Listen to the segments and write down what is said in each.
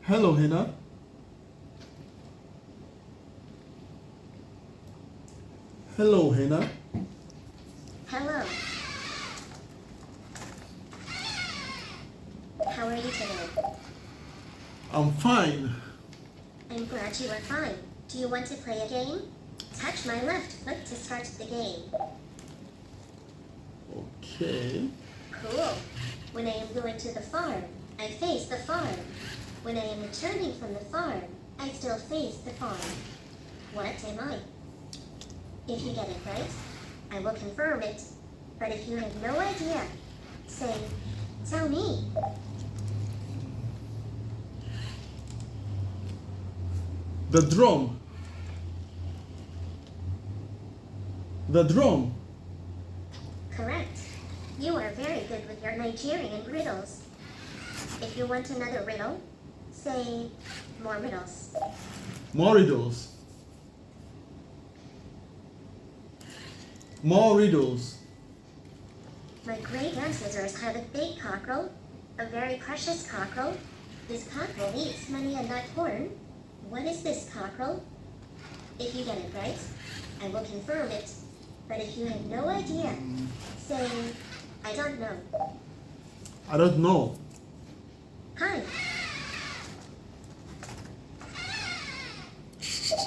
Hello, Hannah. Hello, Hannah. Hello. How are you today? I'm fine. I'm glad you are fine. Do you want to play a game? Touch my left foot to start the game. Okay. Cool. When I am going to the farm, I face the farm. When I am returning from the farm, I still face the farm. What am I? If you get it right, I will confirm it. But if you have no idea, say, tell me. The drum. The drum. Correct. You are very good with your Nigerian riddles. If you want another riddle, say more riddles. More riddles. More riddles. My great ancestors had a big cockerel, a very precious cockerel. This cockerel eats many a nut horn. What is this cockerel? If you get it right, I will confirm it. But if you have no idea, say, I don't know. I don't know. Hi.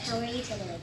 How are you today?